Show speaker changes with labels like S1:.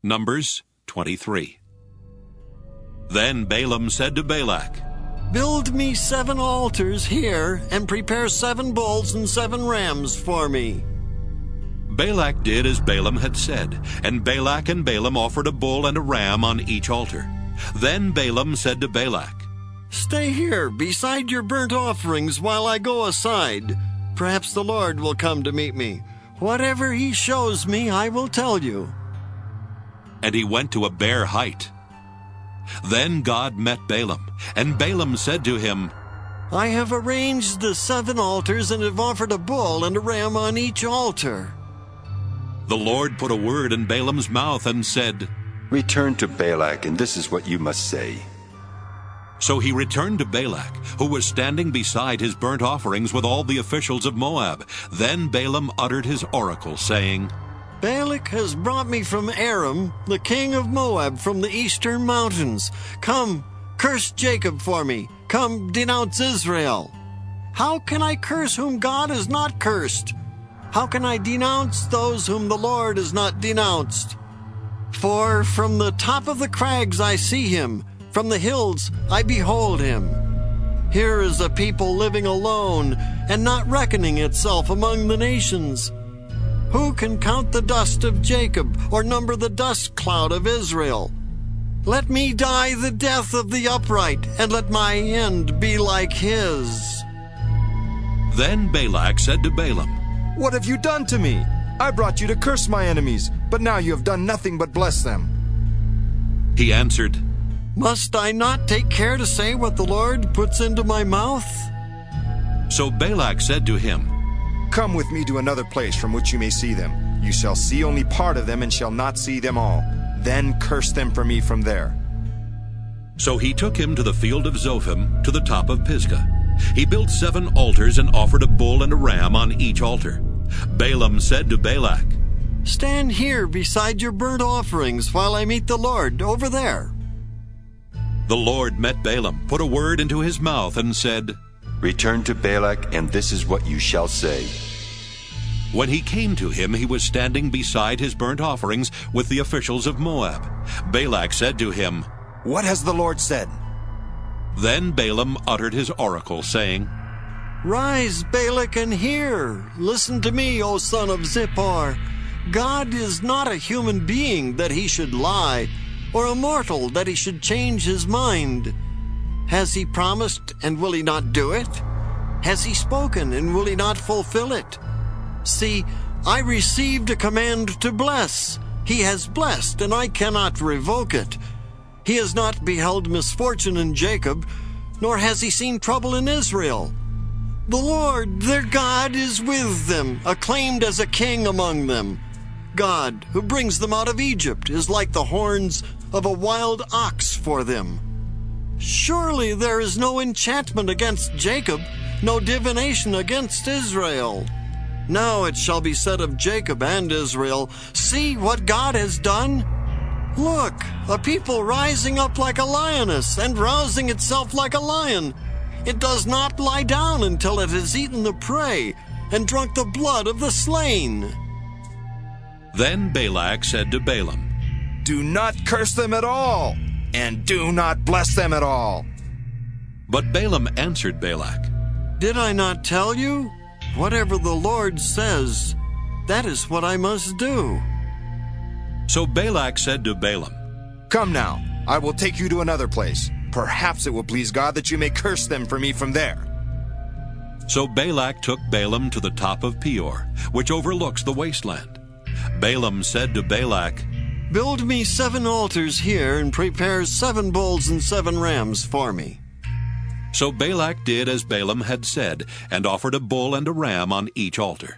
S1: Numbers 23. Then Balaam said to Balak,
S2: Build me 7 altars here, and prepare 7 bulls and 7 rams for me.
S1: Balak did as Balaam had said, and Balak and Balaam offered a bull and a ram on each altar. Then Balaam said to Balak,
S2: Stay here beside your burnt offerings while I go aside. Perhaps the Lord will come to meet me. Whatever he shows me, I will tell you.
S1: And he went to a bare height. Then God met Balaam, and Balaam said to him,
S2: I have arranged the 7 altars and have offered a bull and a ram on each altar.
S1: The Lord put a word in Balaam's mouth and said,
S3: Return to Balak, and this is what you must say.
S1: So he returned to Balak, who was standing beside his burnt offerings with all the officials of Moab. Then Balaam uttered his oracle, saying,
S2: Balak has brought me from Aram, the king of Moab, from the eastern mountains. Come, curse Jacob for me. Come, denounce Israel. How can I curse whom God has not cursed? How can I denounce those whom the Lord has not denounced? For from the top of the crags I see him, from the hills I behold him. Here is a people living alone and not reckoning itself among the nations. Who can count the dust of Jacob or number the dust cloud of Israel? Let me die the death of the upright, and let my end be like his.
S1: Then Balak said to Balaam,
S4: What have you done to me? I brought you to curse my enemies, but now you have done nothing but bless them.
S1: He answered,
S2: Must I not take care to say what the Lord puts into my mouth?
S1: So Balak said to him,
S4: Come with me to another place from which you may see them. You shall see only part of them and shall not see them all. Then curse them for me from there.
S1: So he took him to the field of Zophim, to the top of Pisgah. He built 7 altars and offered a bull and a ram on each altar. Balaam said to Balak,
S2: Stand here beside your burnt offerings while I meet the Lord over there.
S1: The Lord met Balaam, put a word into his mouth, and said,
S3: Return to Balak, and this is what you shall say.
S1: When he came to him, he was standing beside his burnt offerings with the officials of Moab. Balak said to him,
S4: What has the Lord said?
S1: Then Balaam uttered his oracle, saying,
S2: Rise, Balak, and hear. Listen to me, O son of Zippor. God is not a human being that he should lie, or a mortal that he should change his mind. Has he promised, and will he not do it? Has he spoken, and will he not fulfill it? See, I received a command to bless. He has blessed, and I cannot revoke it. He has not beheld misfortune in Jacob, nor has he seen trouble in Israel. The Lord, their God, is with them, acclaimed as a king among them. God, who brings them out of Egypt, is like the horns of a wild ox for them. Surely there is no enchantment against Jacob, no divination against Israel. Now it shall be said of Jacob and Israel, See what God has done. Look, a people rising up like a lioness and rousing itself like a lion. It does not lie down until it has eaten the prey and drunk the blood of the slain.
S1: Then Balak said to Balaam,
S4: Do not curse them at all, and do not bless them at all.
S1: But Balaam answered Balak,
S2: Did I not tell you? Whatever the Lord says, that is what I must do.
S1: So Balak said to Balaam,
S4: Come now, I will take you to another place. Perhaps it will please God that you may curse them for me from there.
S1: So Balak took Balaam to the top of Peor, which overlooks the wasteland. Balaam said to Balak,
S2: Build me 7 altars here and prepare 7 bulls and 7 rams for me.
S1: So Balak did as Balaam had said, and offered a bull and a ram on each altar.